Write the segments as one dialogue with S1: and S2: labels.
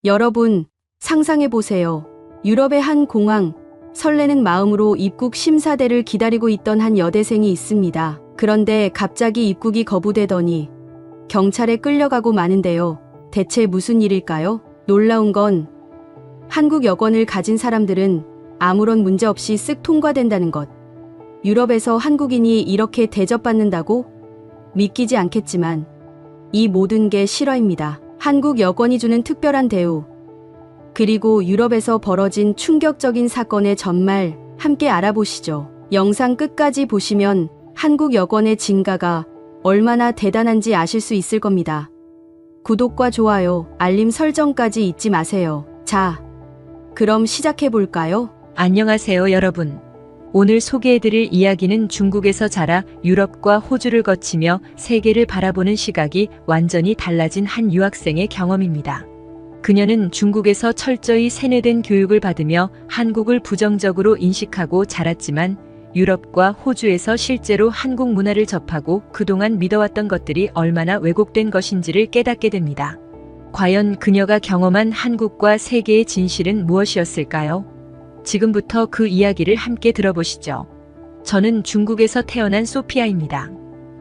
S1: 여러분, 상상해보세요. 유럽의 한 공항, 설레는 마음으로 입국 심사대를 기다리고 있던 한 여대생이 있습니다. 그런데 갑자기 입국이 거부되더니 경찰에 끌려가고 마는데요. 대체 무슨 일일까요? 놀라운 건 한국 여권을 가진 사람들은 아무런 문제 없이 쓱 통과된다는 것. 유럽에서 한국인이 이렇게 대접받는다고? 믿기지 않겠지만 이 모든 게 실화입니다. 한국 여권이 주는 특별한 대우, 그리고 유럽에서 벌어진 충격적인 사건의 전말 함께 알아보시죠. 영상 끝까지 보시면 한국 여권의 진가가 얼마나 대단한지 아실 수 있을 겁니다. 구독과 좋아요, 알림 설정까지 잊지 마세요. 자, 그럼 시작해볼까요?
S2: 안녕하세요, 여러분. 오늘 소개해드릴 이야기는 중국에서 자라 유럽과 호주를 거치며 세계를 바라보는 시각이 완전히 달라진 한 유학생의 경험입니다. 그녀는 중국에서 철저히 세뇌된 교육을 받으며 한국을 부정적으로 인식하고 자랐지만 유럽과 호주에서 실제로 한국 문화를 접하고 그동안 믿어왔던 것들이 얼마나 왜곡된 것인지를 깨닫게 됩니다. 과연 그녀가 경험한 한국과 세계의 진실은 무엇이었을까요? 지금부터 그 이야기를 함께 들어보시죠. 저는 중국에서 태어난 소피아입니다.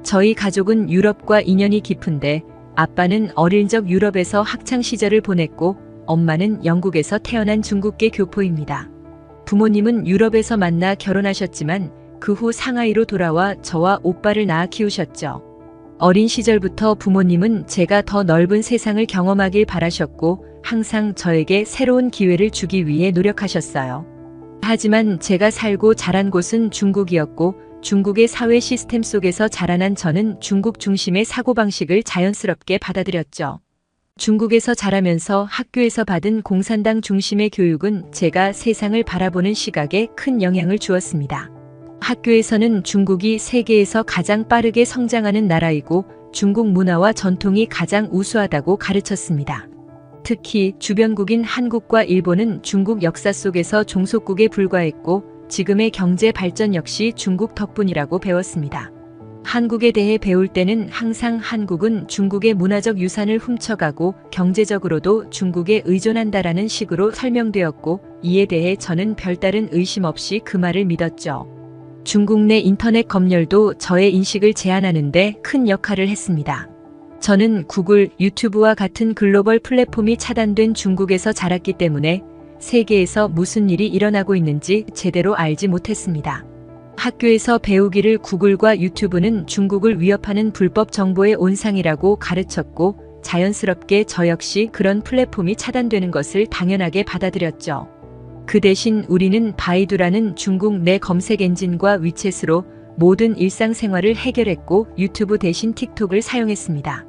S2: 저희 가족은 유럽과 인연이 깊은데 아빠는 어릴 적 유럽에서 학창시절을 보냈고 엄마는 영국에서 태어난 중국계 교포입니다. 부모님은 유럽에서 만나 결혼하셨지만 그 후 상하이로 돌아와 저와 오빠를 낳아 키우셨죠. 어린 시절부터 부모님은 제가 더 넓은 세상을 경험하길 바라셨고 항상 저에게 새로운 기회를 주기 위해 노력하셨어요. 하지만 제가 살고 자란 곳은 중국이었고 중국의 사회 시스템 속에서 자라난 저는 중국 중심의 사고방식을 자연스럽게 받아들였죠. 중국에서 자라면서 학교에서 받은 공산당 중심의 교육은 제가 세상을 바라보는 시각에 큰 영향을 주었습니다. 학교에서는 중국이 세계에서 가장 빠르게 성장하는 나라이고 중국 문화와 전통이 가장 우수하다고 가르쳤습니다. 특히 주변국인 한국과 일본은 중국 역사 속에서 종속국에 불과했고 지금의 경제 발전 역시 중국 덕분이라고 배웠습니다. 한국에 대해 배울 때는 항상 한국은 중국의 문화적 유산을 훔쳐가고 경제적으로도 중국에 의존한다라는 식으로 설명되었고 이에 대해 저는 별다른 의심 없이 그 말을 믿었죠. 중국 내 인터넷 검열도 저의 인식을 제한하는 데 큰 역할을 했습니다. 저는 구글, 유튜브와 같은 글로벌 플랫폼이 차단된 중국에서 자랐기 때문에 세계에서 무슨 일이 일어나고 있는지 제대로 알지 못했습니다. 학교에서 배우기를 구글과 유튜브는 중국을 위협하는 불법 정보의 온상이라고 가르쳤고 자연스럽게 저 역시 그런 플랫폼이 차단되는 것을 당연하게 받아들였죠. 그 대신 우리는 바이두라는 중국 내 검색 엔진과 위챗으로 모든 일상생활을 해결했고 유튜브 대신 틱톡을 사용했습니다.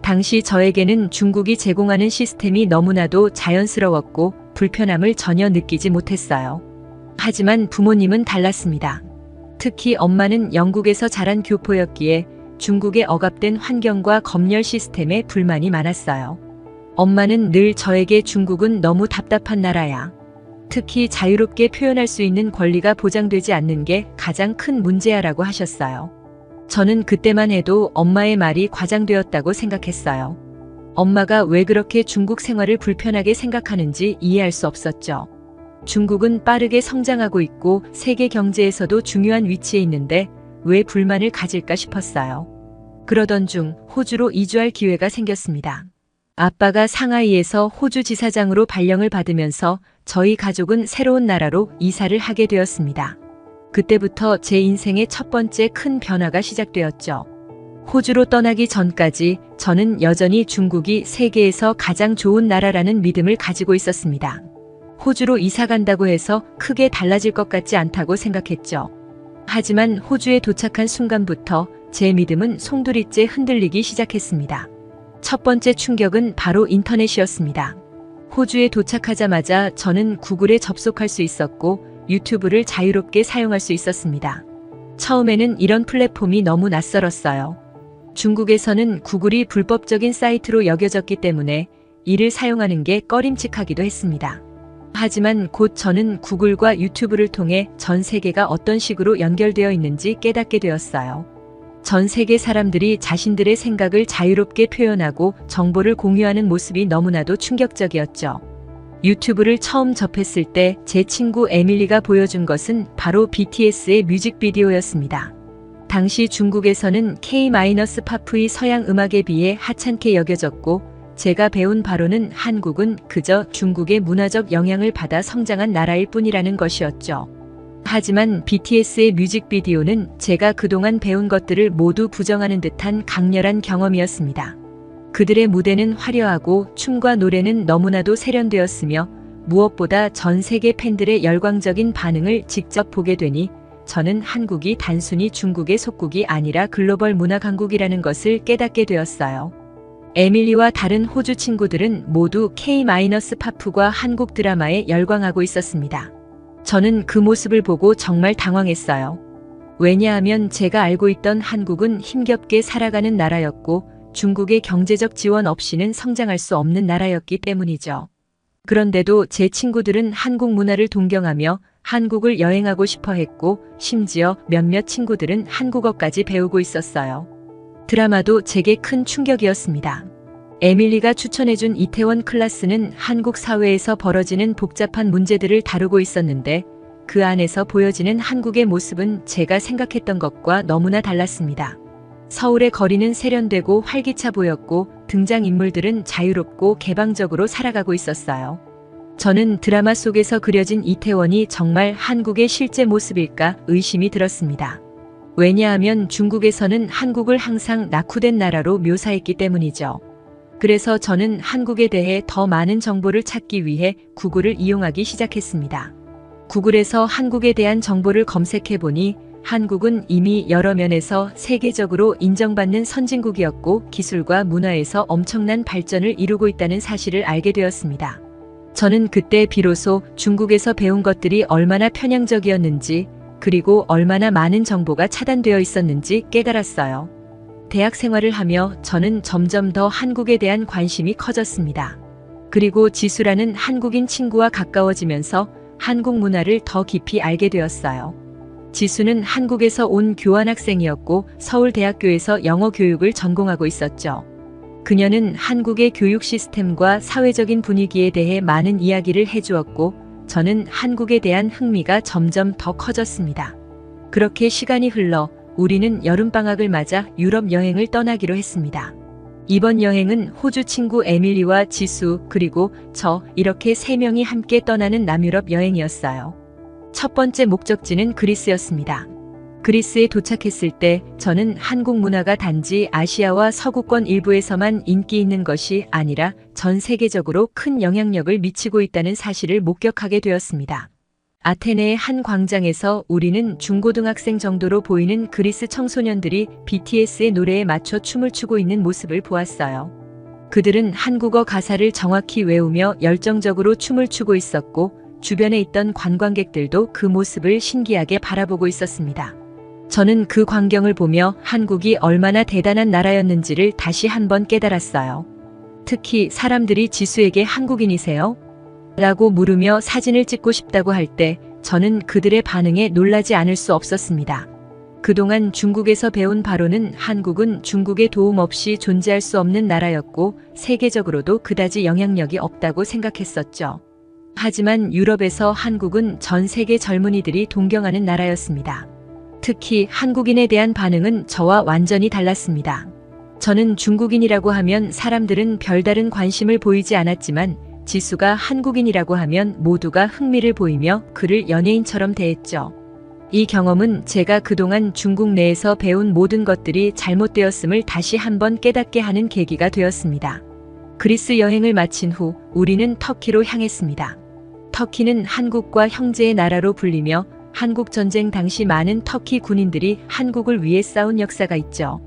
S2: 당시 저에게는 중국이 제공하는 시스템이 너무나도 자연스러웠고 불편함을 전혀 느끼지 못했어요. 하지만 부모님은 달랐습니다. 특히 엄마는 영국에서 자란 교포였기에 중국의 억압된 환경과 검열 시스템에 불만이 많았어요. 엄마는 늘 저에게 중국은 너무 답답한 나라야. 특히 자유롭게 표현할 수 있는 권리가 보장되지 않는 게 가장 큰 문제야라고 하셨어요. 저는 그때만 해도 엄마의 말이 과장되었다고 생각했어요. 엄마가 왜 그렇게 중국 생활을 불편하게 생각하는지 이해할 수 없었죠. 중국은 빠르게 성장하고 있고 세계 경제에서도 중요한 위치에 있는데 왜 불만을 가질까 싶었어요. 그러던 중 호주로 이주할 기회가 생겼습니다. 아빠가 상하이에서 호주 지사장으로 발령을 받으면서 저희 가족은 새로운 나라로 이사를 하게 되었습니다. 그때부터 제 인생의 첫 번째 큰 변화가 시작되었죠. 호주로 떠나기 전까지 저는 여전히 중국이 세계에서 가장 좋은 나라라는 믿음을 가지고 있었습니다. 호주로 이사 간다고 해서 크게 달라질 것 같지 않다고 생각했죠. 하지만 호주에 도착한 순간부터 제 믿음은 송두리째 흔들리기 시작했습니다. 첫 번째 충격은 바로 인터넷이었습니다. 호주에 도착하자마자 저는 구글에 접속할 수 있었고 유튜브를 자유롭게 사용할 수 있었습니다. 처음에는 이런 플랫폼이 너무 낯설었어요. 중국에서는 구글이 불법적인 사이트로 여겨졌기 때문에 이를 사용하는 게 꺼림칙하기도 했습니다. 하지만 곧 저는 구글과 유튜브를 통해 전 세계가 어떤 식으로 연결되어 있는지 깨닫게 되었어요. 전 세계 사람들이 자신들의 생각을 자유롭게 표현하고 정보를 공유하는 모습이 너무나도 충격적이었죠. 유튜브를 처음 접했을 때 제 친구 에밀리가 보여준 것은 바로 BTS의 뮤직비디오였습니다. 당시 중국에서는 K-팝의 서양 음악에 비해 하찮게 여겨졌고, 제가 배운 바로는 한국은 그저 중국의 문화적 영향을 받아 성장한 나라일 뿐이라는 것이었죠. 하지만 BTS의 뮤직비디오는 제가 그동안 배운 것들을 모두 부정하는 듯한 강렬한 경험이었습니다. 그들의 무대는 화려하고 춤과 노래는 너무나도 세련되었으며 무엇보다 전 세계 팬들의 열광적인 반응을 직접 보게 되니 저는 한국이 단순히 중국의 속국이 아니라 글로벌 문화 강국이라는 것을 깨닫게 되었어요. 에밀리와 다른 호주 친구들은 모두 K-팝과 한국 드라마에 열광하고 있었습니다. 저는 그 모습을 보고 정말 당황했어요. 왜냐하면 제가 알고 있던 한국은 힘겹게 살아가는 나라였고 중국의 경제적 지원 없이는 성장할 수 없는 나라였기 때문이죠. 그런데도 제 친구들은 한국 문화를 동경하며 한국을 여행하고 싶어 했고 심지어 몇몇 친구들은 한국어까지 배우고 있었어요. 드라마도 제게 큰 충격이었습니다. 에밀리가 추천해준 이태원 클라스는 한국 사회에서 벌어지는 복잡한 문제들을 다루고 있었는데 그 안에서 보여지는 한국의 모습은 제가 생각했던 것과 너무나 달랐습니다. 서울의 거리는 세련되고 활기차 보였고 등장인물들은 자유롭고 개방적으로 살아가고 있었어요. 저는 드라마 속에서 그려진 이태원이 정말 한국의 실제 모습일까 의심이 들었습니다. 왜냐하면 중국에서는 한국을 항상 낙후된 나라로 묘사했기 때문이죠. 그래서 저는 한국에 대해 더 많은 정보를 찾기 위해 구글을 이용하기 시작했습니다. 구글에서 한국에 대한 정보를 검색해보니 한국은 이미 여러 면에서 세계적으로 인정받는 선진국이었고 기술과 문화에서 엄청난 발전을 이루고 있다는 사실을 알게 되었습니다. 저는 그때 비로소 중국에서 배운 것들이 얼마나 편향적이었는지 그리고 얼마나 많은 정보가 차단되어 있었는지 깨달았어요. 대학 생활을 하며 저는 점점 더 한국에 대한 관심이 커졌습니다. 그리고 지수라는 한국인 친구와 가까워지면서 한국 문화를 더 깊이 알게 되었어요. 지수는 한국에서 온 교환학생이었고 서울대학교에서 영어 교육을 전공하고 있었죠. 그녀는 한국의 교육 시스템과 사회적인 분위기에 대해 많은 이야기를 해주었고 저는 한국에 대한 흥미가 점점 더 커졌습니다. 그렇게 시간이 흘러 우리는 여름방학을 맞아 유럽 여행을 떠나기로 했습니다. 이번 여행은 호주 친구 에밀리와 지수 그리고 저 이렇게 3명이 함께 떠나는 남유럽 여행이었어요. 첫 번째 목적지는 그리스였습니다. 그리스에 도착했을 때 저는 한국 문화가 단지 아시아와 서구권 일부에서만 인기 있는 것이 아니라 전 세계적으로 큰 영향력을 미치고 있다는 사실을 목격하게 되었습니다. 아테네의 한 광장에서 우리는 중고등학생 정도로 보이는 그리스 청소년들이 BTS의 노래에 맞춰 춤을 추고 있는 모습을 보았어요. 그들은 한국어 가사를 정확히 외우며 열정적으로 춤을 추고 있었고 주변에 있던 관광객들도 그 모습을 신기하게 바라보고 있었습니다. 저는 그 광경을 보며 한국이 얼마나 대단한 나라였는지를 다시 한번 깨달았어요. 특히 사람들이 지수에게 한국인이세요? 라고 물으며 사진을 찍고 싶다고 할 때 저는 그들의 반응에 놀라지 않을 수 없었습니다. 그동안 중국에서 배운 바로는 한국은 중국의 도움 없이 존재할 수 없는 나라였고 세계적으로도 그다지 영향력이 없다고 생각했었죠. 하지만 유럽에서 한국은 전 세계 젊은이들이 동경하는 나라였습니다. 특히 한국인에 대한 반응은 저와 완전히 달랐습니다. 저는 중국인이라고 하면 사람들은 별다른 관심을 보이지 않았지만 지수가 한국인이라고 하면 모두가 흥미를 보이며 그를 연예인처럼 대했죠. 이 경험은 제가 그동안 중국 내에서 배운 모든 것들이 잘못되었음을 다시 한번 깨닫게 하는 계기가 되었습니다. 그리스 여행을 마친 후 우리는 터키로 향했습니다. 터키는 한국과 형제의 나라로 불리며 한국 전쟁 당시 많은 터키 군인들이 한국을 위해 싸운 역사가 있죠.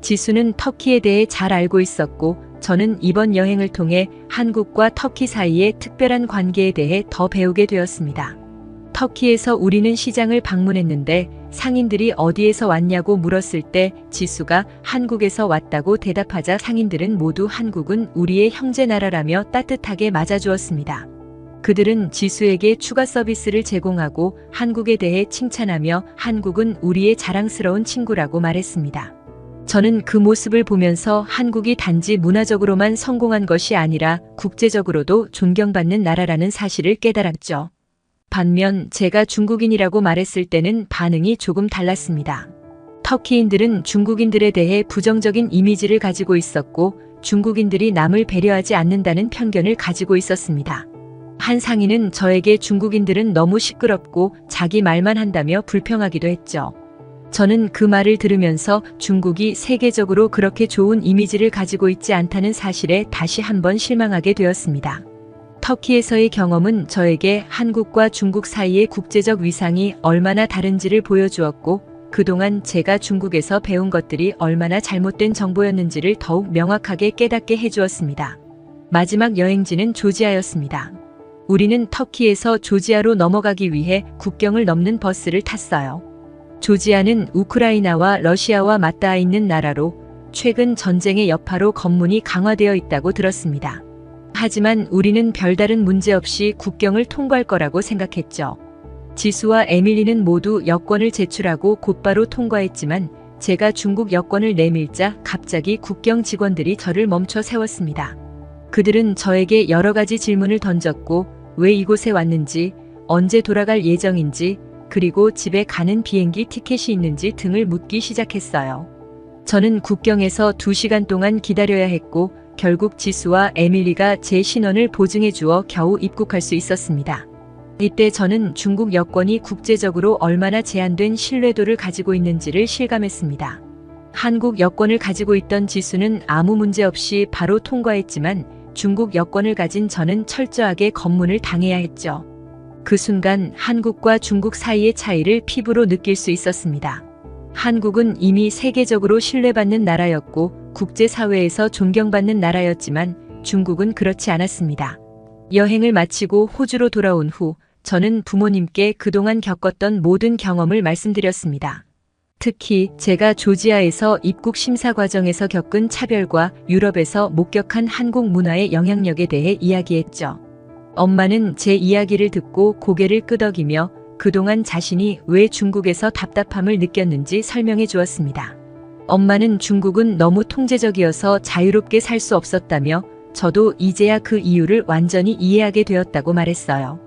S2: 지수는 터키에 대해 잘 알고 있었고 저는 이번 여행을 통해 한국과 터키 사이의 특별한 관계에 대해 더 배우게 되었습니다. 터키에서 우리는 시장을 방문했는데 상인들이 어디에서 왔냐고 물었을 때 지수가 한국에서 왔다고 대답하자 상인들은 모두 한국은 우리의 형제 나라라며 따뜻하게 맞아주었습니다. 그들은 지수에게 추가 서비스를 제공하고 한국에 대해 칭찬하며 한국은 우리의 자랑스러운 친구라고 말했습니다. 저는 그 모습을 보면서 한국이 단지 문화적으로만 성공한 것이 아니라 국제적으로도 존경받는 나라라는 사실을 깨달았죠. 반면 제가 중국인이라고 말했을 때는 반응이 조금 달랐습니다. 터키인들은 중국인들에 대해 부정적인 이미지를 가지고 있었고 중국인들이 남을 배려하지 않는다는 편견을 가지고 있었습니다. 한 상인은 저에게 중국인들은 너무 시끄럽고 자기 말만 한다며 불평하기도 했죠. 저는 그 말을 들으면서 중국이 세계적으로 그렇게 좋은 이미지를 가지고 있지 않다는 사실에 다시 한번 실망하게 되었습니다. 터키에서의 경험은 저에게 한국과 중국 사이의 국제적 위상이 얼마나 다른지를 보여주었고 그동안 제가 중국에서 배운 것들이 얼마나 잘못된 정보였는지를 더욱 명확하게 깨닫게 해주었습니다. 마지막 여행지는 조지아였습니다. 우리는 터키에서 조지아로 넘어가기 위해 국경을 넘는 버스를 탔어요. 조지아는 우크라이나와 러시아와 맞닿아 있는 나라로 최근 전쟁의 여파로 검문이 강화되어 있다고 들었습니다. 하지만 우리는 별다른 문제 없이 국경을 통과할 거라고 생각했죠. 지수와 에밀리는 모두 여권을 제출하고 곧바로 통과했지만 제가 중국 여권을 내밀자 갑자기 국경 직원들이 저를 멈춰 세웠습니다. 그들은 저에게 여러 가지 질문을 던졌고 왜 이곳에 왔는지, 언제 돌아갈 예정인지, 그리고 집에 가는 비행기 티켓이 있는지 등을 묻기 시작했어요. 저는 국경에서 2시간 동안 기다려야 했고 결국 지수와 에밀리가 제 신원을 보증해 주어 겨우 입국할 수 있었습니다. 이때 저는 중국 여권이 국제적으로 얼마나 제한된 신뢰도를 가지고 있는지를 실감했습니다. 한국 여권을 가지고 있던 지수는 아무 문제 없이 바로 통과했지만 중국 여권을 가진 저는 철저하게 검문을 당해야 했죠. 그 순간 한국과 중국 사이의 차이를 피부로 느낄 수 있었습니다. 한국은 이미 세계적으로 신뢰받는 나라였고 국제사회에서 존경받는 나라였지만 중국은 그렇지 않았습니다. 여행을 마치고 호주로 돌아온 후 저는 부모님께 그동안 겪었던 모든 경험을 말씀드렸습니다. 특히 제가 조지아에서 입국 심사 과정에서 겪은 차별과 유럽에서 목격한 한국 문화의 영향력에 대해 이야기했죠. 엄마는 제 이야기를 듣고 고개를 끄덕이며 그동안 자신이 왜 중국에서 답답함을 느꼈는지 설명해 주었습니다. 엄마는 중국은 너무 통제적이어서 자유롭게 살 수 없었다며 저도 이제야 그 이유를 완전히 이해하게 되었다고 말했어요.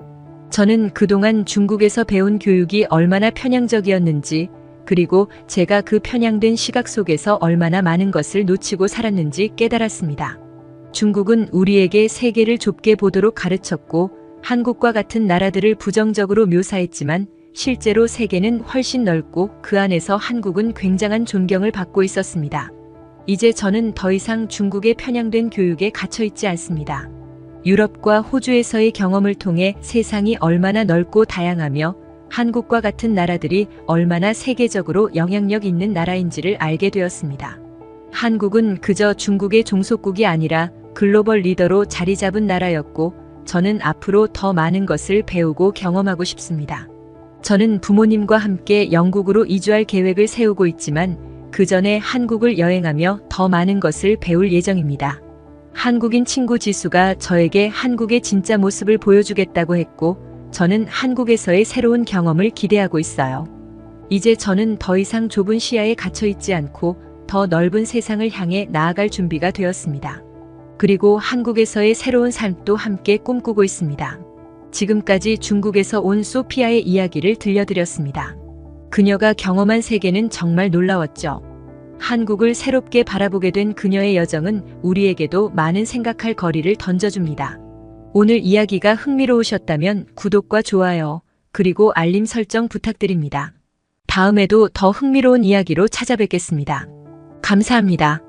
S2: 저는 그동안 중국에서 배운 교육이 얼마나 편향적이었는지 그리고 제가 그 편향된 시각 속에서 얼마나 많은 것을 놓치고 살았는지 깨달았습니다. 중국은 우리에게 세계를 좁게 보도록 가르쳤고 한국과 같은 나라들을 부정적으로 묘사했지만 실제로 세계는 훨씬 넓고 그 안에서 한국은 굉장한 존경을 받고 있었습니다. 이제 저는 더 이상 중국의 편향된 교육에 갇혀 있지 않습니다. 유럽과 호주에서의 경험을 통해 세상이 얼마나 넓고 다양하며 한국과 같은 나라들이 얼마나 세계적으로 영향력 있는 나라인지를 알게 되었습니다. 한국은 그저 중국의 종속국이 아니라 글로벌 리더로 자리 잡은 나라였고 저는 앞으로 더 많은 것을 배우고 경험하고 싶습니다. 저는 부모님과 함께 영국으로 이주할 계획을 세우고 있지만 그 전에 한국을 여행하며 더 많은 것을 배울 예정입니다. 한국인 친구 지수가 저에게 한국의 진짜 모습을 보여주겠다고 했고 저는 한국에서의 새로운 경험을 기대하고 있어요. 이제 저는 더 이상 좁은 시야에 갇혀 있지 않고 더 넓은 세상을 향해 나아갈 준비가 되었습니다. 그리고 한국에서의 새로운 삶도 함께 꿈꾸고 있습니다. 지금까지 중국에서 온 소피아의 이야기를 들려드렸습니다. 그녀가 경험한 세계는 정말 놀라웠죠. 한국을 새롭게 바라보게 된 그녀의 여정은 우리에게도 많은 생각할 거리를 던져줍니다. 오늘 이야기가 흥미로우셨다면 구독과 좋아요, 그리고 알림 설정 부탁드립니다. 다음에도 더 흥미로운 이야기로 찾아뵙겠습니다. 감사합니다.